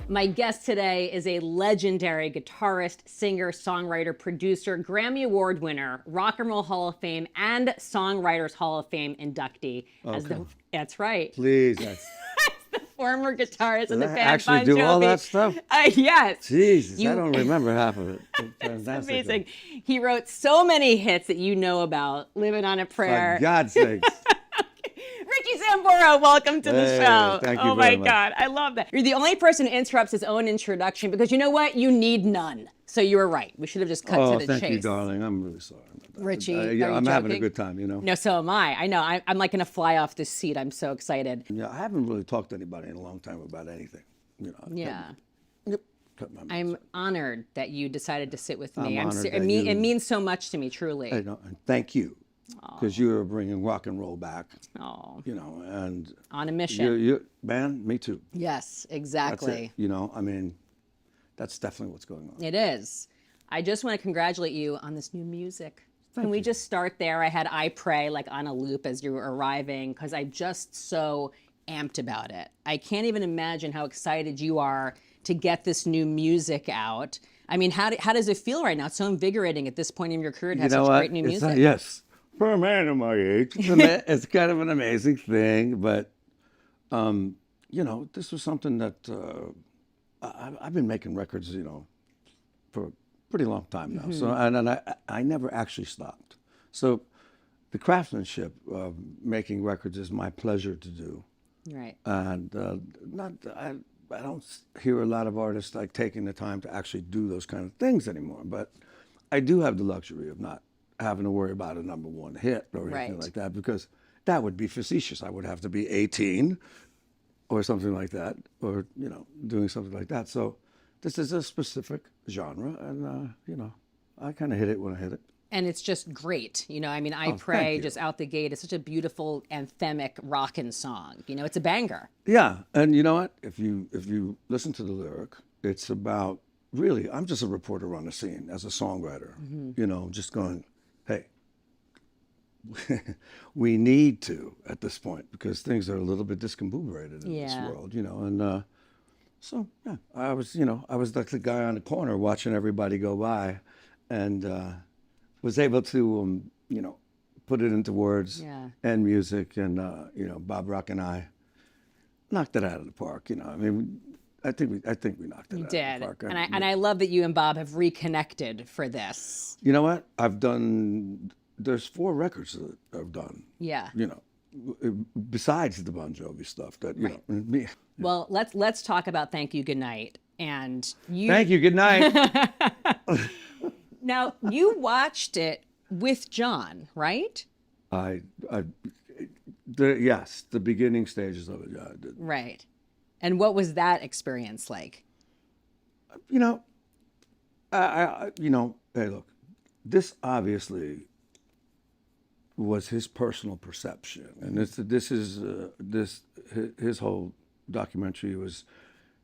My guest today is a legendary guitarist, singer, songwriter, producer, Grammy Award winner, Rock and Roll Hall of Fame, and Songwriters Hall of Fame inductee. Okay. That's right. Please. Yes. The former guitarist of the Did I band actually Bon do Jovi. all that stuff? Yes. Jesus, I don't remember half of it. It's amazing. He wrote so many hits that you know about. Living on a Prayer. For God's sakes. Richie Sambora, welcome to the show. Thank you oh my very much. God, I love that. You're the only person who interrupts his own introduction because you know what? You need none. So you were right. We should have just cut to the thank chase. you, darling. I'm really sorry. Richie, Yeah, are you I'm having a joking? good time, you know. No, so am I. I know. I'm like going to fly off this seat. I'm so excited. Yeah, I haven't really talked to anybody in a long time about anything. You know. Yeah. Cut my mouth I'm shut. honored that you decided to sit with me. I'm honored that it you- means so much to me, truly. I know, and thank you, because you're bringing rock and roll back. Oh, You know, and on a mission. you, man, me too. Yes, That's exactly. it. You know, I mean, that's definitely what's going on. It is. I just want to congratulate you on this new music. Can we you. just start there? I had I Pray like on a loop as you were arriving because I'm just so amped about it. I can't even imagine how excited you are to get this new music out. I mean, how does it feel right now? It's so invigorating at this point in your career to have You know such what? great new It's music. yes, for a man of my age, it's kind of an amazing thing. But you know, this was something that I've been making records, you know, for a pretty long time now. So and I never actually stopped. So the craftsmanship of making records is my pleasure to do. Right. And I don't hear a lot of artists like taking the time to actually do those kind of things anymore. But I do have the luxury of not having to worry about a #1 hit or anything Right. like that, because that would be facetious. I would have to be 18 or something like that, or you know, doing something like that. So this is a specific genre, and you know, I kind of hit it when I hit it. And it's just great. You know, I mean, I thank Pray you. just out the gate. It's such a beautiful anthemic rockin' song. You know, it's a banger. Yeah, and you know what? If you listen to the lyric, it's about really. I'm just a reporter on the scene as a songwriter. You know, just going, hey, we need to at this point because things are a little bit discombobulated in this Yeah. world. You know, and so yeah, I was like the guy on the corner watching everybody go by, and was able to you know, put it into words Yeah. and music, and you know, Bob Rock and I knocked it out of the park. You know, I mean, I think we knocked it out Did. of the park. And I love that you and Bob have reconnected for this. You know what? There's 4 records that I've done. Yeah. You know, besides the Bon Jovi stuff that you know me. Well, let's talk about Thank You, Good Night. And you Thank you. Good night. Now, you watched it with John, right? Yes, the beginning stages of it. Yeah, I did. Right. And what was that experience like? You know, you know, hey, look, this obviously was his personal perception, and his whole documentary was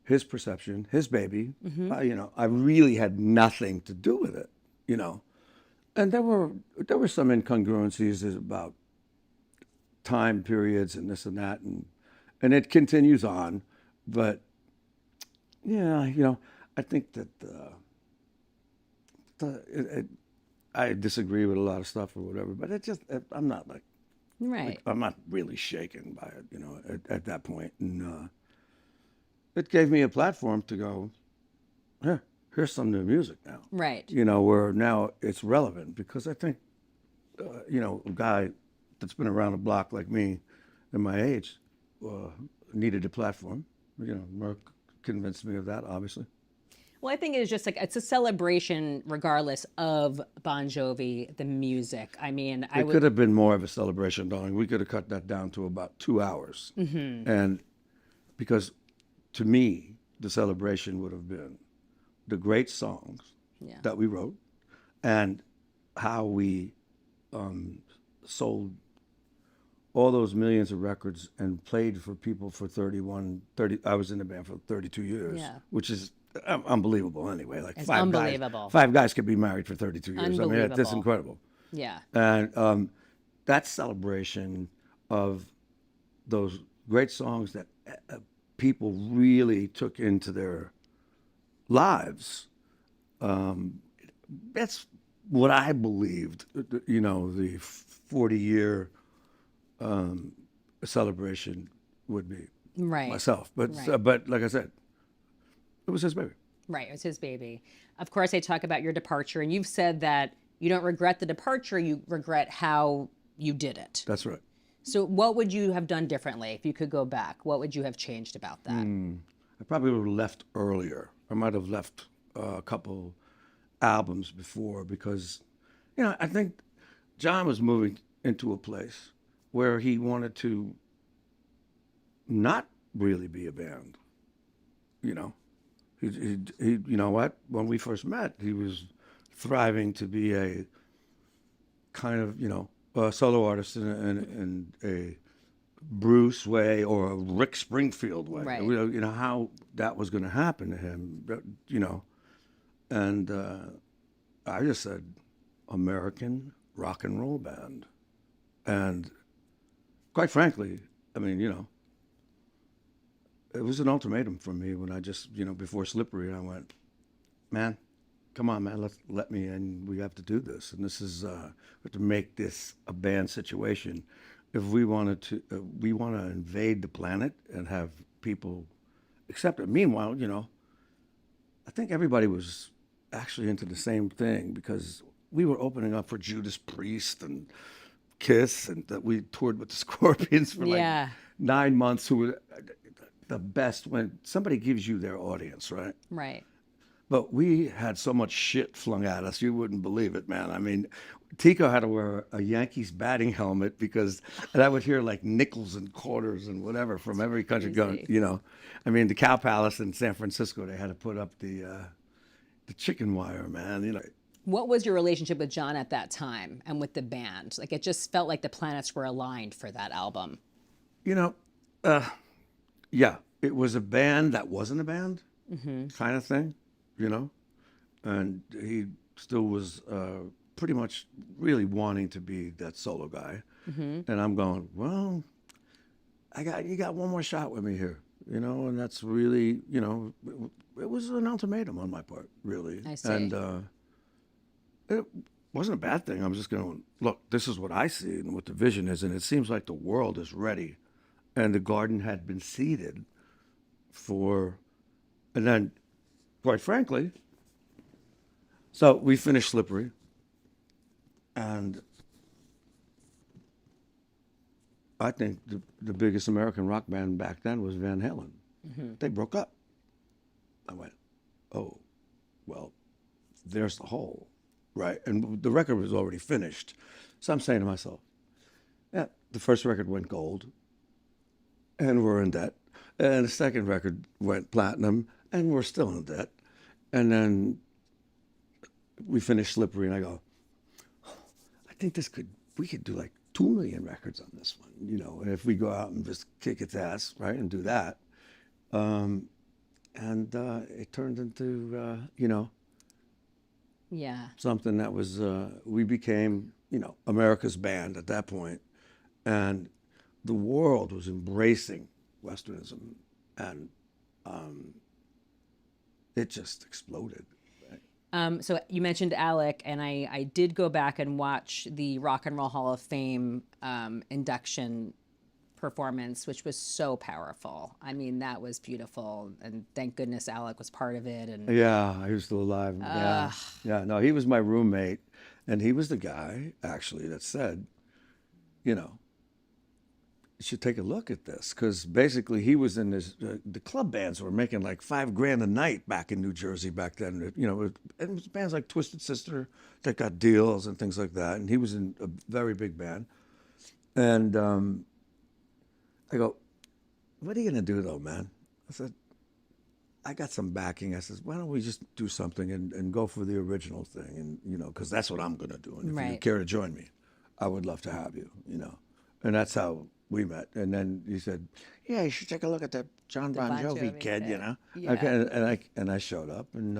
his perception, his baby. You know, I really had nothing to do with it. You know, and there were some incongruencies about time periods and this and that, and it continues on, but yeah, you know, I think that I disagree with a lot of stuff or whatever, but I'm not like, Right. I'm not really shaken by it, you know, at that point. And it gave me a platform to go, here's some new music now. Right. You know, where now it's relevant, because I think, you know, a guy that's been around the block like me and my age needed a platform. You know, Merck convinced me of that, obviously. Well, I think it's just like, it's a celebration regardless of Bon Jovi, the music. I mean, It could have been more of a celebration, darling. We could have cut that down to about 2 hours. And because to me, the celebration would have been the great songs Yeah. that we wrote and how we sold all those millions of records and played for people for 30, I was in the band for 32 years, Yeah. which is unbelievable anyway. Like It's five unbelievable. guys could be married for 32 years. I mean, that's Unbelievable. incredible. Yeah. And that celebration of those great songs that people really took into their lives. That's what I believed, you know, the 40-year celebration would be Right. myself. But Right. but like I said, it was his baby. Right. It was his baby. Of course, I talk about your departure, and you've said that you don't regret the departure, you regret how you did it. That's right. So, what would you have done differently if you could go back? What would you have changed about that? I probably would have left earlier. I might have left a couple albums before because, you know, I think John was moving into a place where he wanted to not really be a band. You know, he you know what? When we first met, he was thriving to be a kind of, you know, a solo artist in a Bruce way or a Rick Springfield way. Right. You know how that was going to happen to him, you know. And I just said, American rock and roll band. And quite frankly, I mean, you know, it was an ultimatum for me when I just, you know, before Slippery, I went, man, come on, man, let me in. We have to do this. And this is, we have to make this a band situation. If we wanted to, we want to invade the planet and have people accept it. Meanwhile, you know, I think everybody was actually into the same thing because we were opening up for Judas Priest and Kiss, and that we toured with the Scorpions for like 9 months, who were the best when somebody gives you their audience, right? Right. But we had so much shit flung at us, you wouldn't believe it, man. I mean, Tico had to wear a Yankees batting helmet because, and I would hear like nickels and quarters and whatever from every country going, you know. I mean, the Cow Palace in San Francisco, they had to put up the chicken wire, man, you know. What was your relationship with John at that time and with the band? Like, it just felt like the planets were aligned for that album. You know, yeah, it was a band that wasn't a band, kind of thing, you know. And he still was pretty much really wanting to be that solo guy. And I'm going, well, you got one more shot with me here, you know. And that's really, you know, it was an ultimatum on my part, really. I see. And it wasn't a bad thing. I'm just going, look, this is what I see and what the vision is, and it seems like the world is ready. And the garden had been seeded for, and then, quite frankly, so we finished Slippery, and I think the biggest American rock band back then was Van Halen. They broke up. I went, oh, well, there's the hole, right? And the record was already finished. So I'm saying to myself, yeah, the first record went gold, and we're in debt. And the second record went platinum, and we're still in debt. And then we finished Slippery, and I go, I think we could do like 2 million records on this one, you know, and if we go out and just kick its ass, right, and do that. And it turned into, you know, something that was, we became, you know, America's band at that point. And the world was embracing Westernism, and it just exploded. So you mentioned Alec, and I did go back and watch the Rock and Roll Hall of Fame induction performance, which was so powerful. I mean, that was beautiful, and thank goodness Alec was part of it. And yeah, he was still alive. Yeah, no, he was my roommate, and he was the guy actually that said, you know, you should take a look at this, because basically he was in this. The club bands were making like $5,000 a night back in New Jersey back then. You know, it was bands like Twisted Sister that got deals and things like that, and he was in a very big band. And I go, what are you gonna do though, man? I said, I got some backing. I said, why don't we just do something and go for the original thing, and you know, because that's what I'm gonna do. And if you care to join me, I would love to have you. You know, and that's how we met. And then he said, yeah, you should take a look at that Bon Jovi kid, you know. Okay, and I showed up, and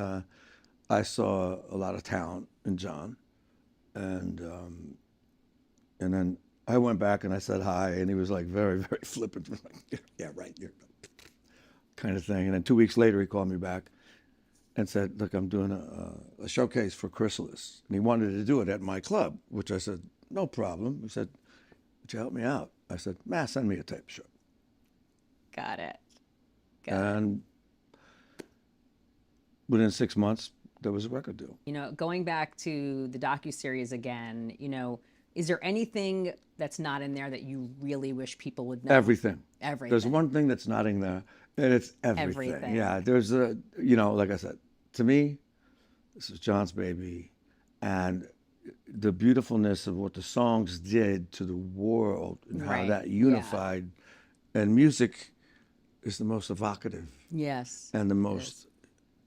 I saw a lot of talent in John, and then I went back and I said hi, and he was like very, very flippant, like, yeah, right, you're kind of thing. And then 2 weeks later, he called me back, and said, look, I'm doing a showcase for Chrysalis. And he wanted to do it at my club, which I said, no problem. He said, would you help me out? I said, send me a tape show. Got it. And within 6 months, there was a record deal. You know, going back to the docuseries again, you know, is there anything that's not in there that you really wish people would know? Everything. Everything. There's one thing that's not in there, and it's everything. Yeah, there's like I said, to me, this is John's baby, and the beautifulness of what the songs did to the world and how that unified. And music is the most evocative. Yes. And the most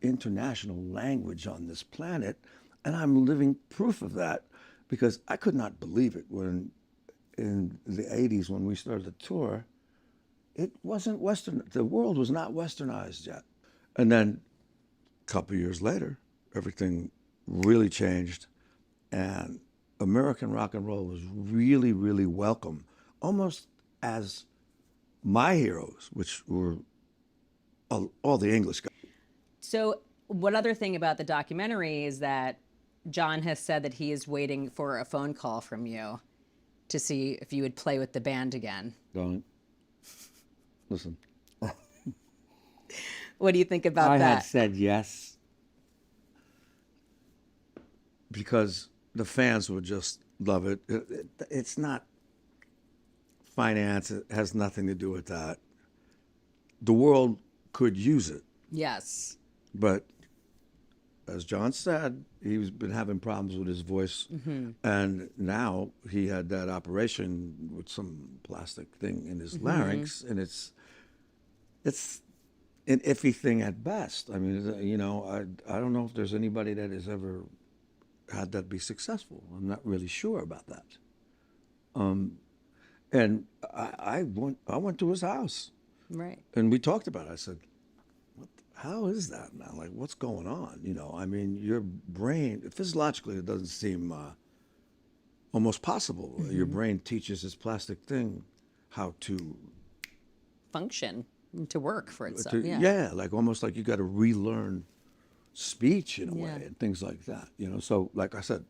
international language on this planet. And I'm living proof of that, because I could not believe it when in the 80s when we started the tour, it wasn't Western. The world was not Westernized yet. And then a couple of years later, everything really changed, and American rock and roll was really, really welcome, almost as my heroes, which were all the English guys. So one other thing about the documentary is that John has said that he is waiting for a phone call from you to see if you would play with the band again. Don't. Listen. What do you think about that? I had said yes because the fans would just love it. It's not finance. It has nothing to do with that. The world could use it. Yes. But as John said, he's been having problems with his voice. And now he had that operation with some plastic thing in his larynx, and it's an iffy thing at best. I mean, you know, I don't know if there's anybody that has ever had that be successful. I'm not really sure about that. And I went to his house. Right. And we talked about it. I said, how is that, man? Like, what's going on? You know, I mean, your brain, physiologically, it doesn't seem almost possible. Your brain teaches this plastic thing how to function, to work for itself. Like almost like you got to relearn speech in a way and things like that. You know, so like I said,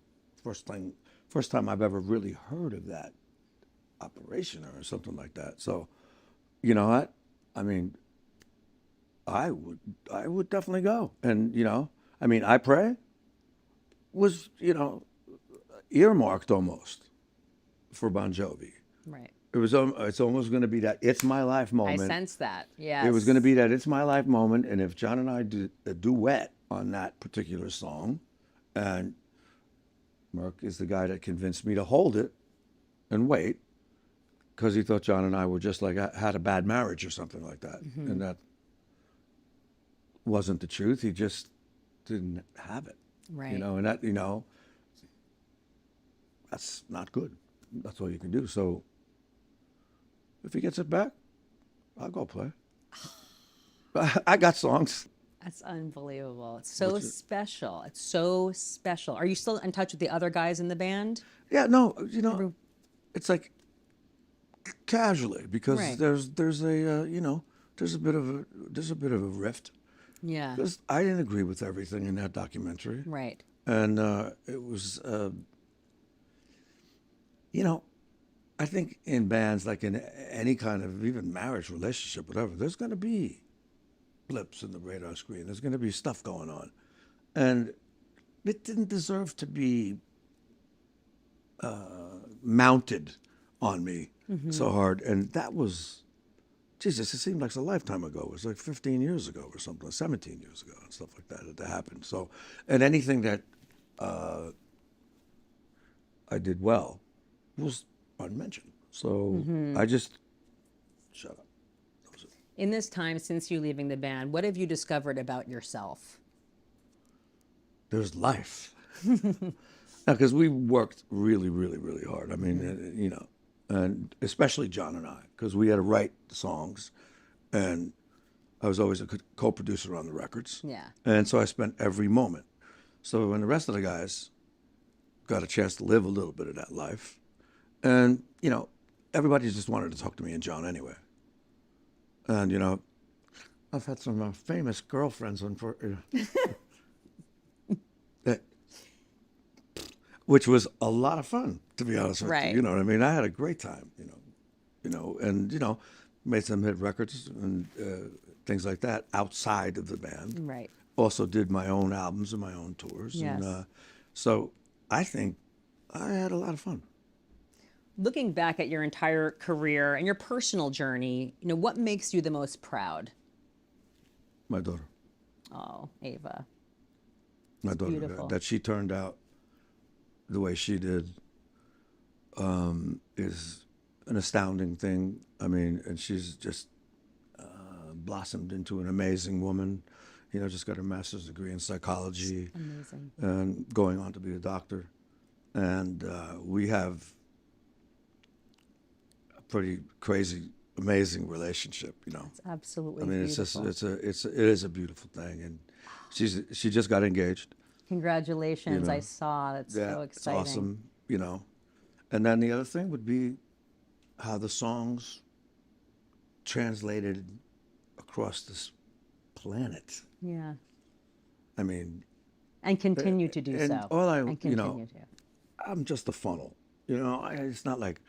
first time I've ever really heard of that operation or something like that. So, you know what? I mean, I would definitely go. And, you know, I mean, I Pray was, you know, earmarked almost for Bon Jovi. Right. It's almost going to be that It's My Life moment. I sense that, yes. It was going to be that It's My Life moment, and if John and I did a duet on that particular song, and Merck is the guy that convinced me to hold it and wait, because he thought John and I were just like had a bad marriage or something like that, and that wasn't the truth. He just didn't have it, right? You know, and that, you know, that's not good. That's all you can do. So if he gets it back, I'll go play. I got songs. That's unbelievable. It's so special. It's so special. Are you still in touch with the other guys in the band? Yeah, no, you know, it's like casually, because there's a you know, there's a bit of a rift. Yeah. Because I didn't agree with everything in that documentary. Right. And it was, you know, I think in bands, like in any kind of even marriage, relationship, whatever, there's going to be blips in the radar screen. There's going to be stuff going on. And it didn't deserve to be mounted on me so hard. And that was, Jesus, it seemed like a lifetime ago. It was like 15 years ago or something, 17 years ago and stuff like that happened. So, and anything that I did well was unmentioned. So I just shut up. That was it. In this time since you leaving the band, what have you discovered about yourself? There's life. Now, because we worked really, really, really hard. I mean, you know, and especially John and I, because we had to write the songs, and I was always a co-producer on the records. Yeah. And so I spent every moment. So when the rest of the guys got a chance to live a little bit of that life, and, you know, everybody just wanted to talk to me and John anyway. And, you know, I've had some famous girlfriends which was a lot of fun, to be honest with Right. you. You know what I mean? I had a great time, and made some hit records and things like that outside of the band. Right. Also did my own albums and my own tours. Yes. And so I think I had a lot of fun. Looking back at your entire career and your personal journey, what makes you the most proud? My daughter. Oh, Ava. My daughter, beautiful. that she turned out the way she did is an astounding thing. I mean, and she's just blossomed into an amazing woman. Just got her master's degree in psychology. Amazing. And going on to be a doctor. And we have a pretty crazy, amazing relationship. It's absolutely I mean, beautiful. it is a beautiful thing, and she just got engaged. Congratulations! I saw. That's so It's exciting. awesome. And then the other thing would be how the songs translated across this planet. Yeah. I mean, And continue to do and so. all I, and continue to. I'm just a funnel. It's not like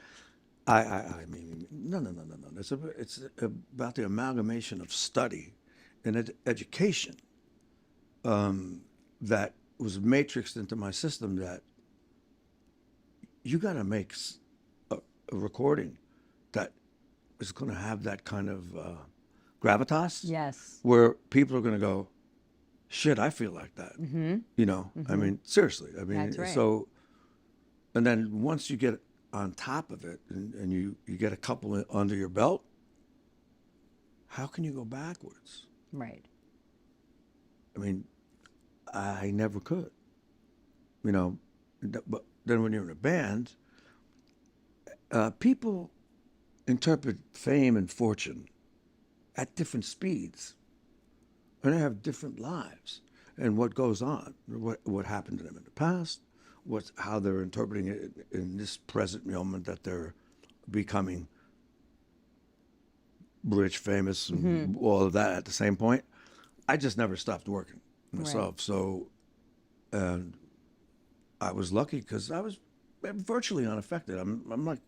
I mean, no. It's about the amalgamation of study and education that was matrixed into my system. That you got to make a recording that is going to have that kind of gravitas. Yes. Where people are going to go, shit, I feel like that. I mean, seriously. I mean, That's right. so, and then once you get on top of it and you get a couple under your belt, how can you go backwards? Right. I mean, I never could. But then when you're in a band, people interpret fame and fortune at different speeds. And they have different lives. And what goes on, what happened to them in the past, how they're interpreting it in this present moment that they're becoming rich, famous, and all of that at the same point. I just never stopped working myself. Right. So, and I was lucky because I was virtually unaffected. I'm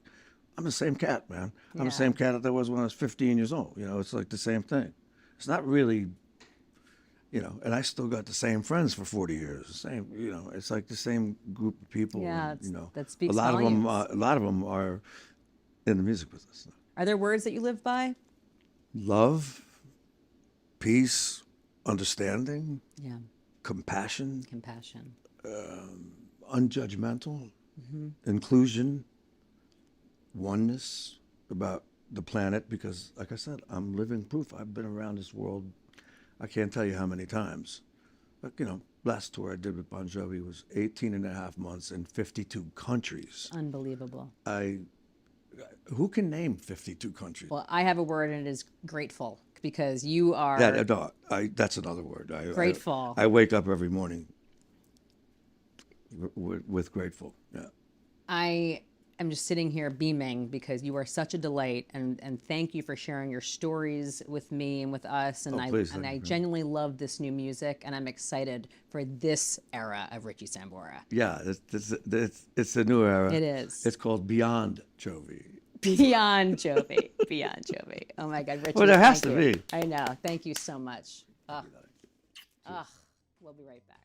the same cat, man. I'm Yeah. the same cat that I was when I was 15 years old. It's like the same thing. It's not really, and I still got the same friends for 40 years. The same, it's like the same group of people. Yeah, and, that speaks a lot volumes. of them, a lot of them are in the music business. Are there words that you live by? Love, peace, understanding, Yeah. compassion, Compassion. unjudgmental, inclusion, oneness about the planet, because like I said, I'm living proof. I've been around this world, I can't tell you how many times. But, last tour I did with Bon Jovi was 18 and a half months in 52 countries. Unbelievable. Who can name 52 countries? Well, I have a word, and it is grateful, because you are That's another word. grateful. I wake up every morning with grateful. Yeah. I am just sitting here beaming because you are such a delight, and thank you for sharing your stories with me and with us. And Please, I thank you. genuinely love this new music, and I'm excited for this era of Richie Sambora. Yeah, it's a new era. It is. It's called Beyond Jovi. Beyond Jovi. Beyond Jovi. Oh my God, Richie. Well, there has thank to you. be. I know. Thank you so much. We'll be right back.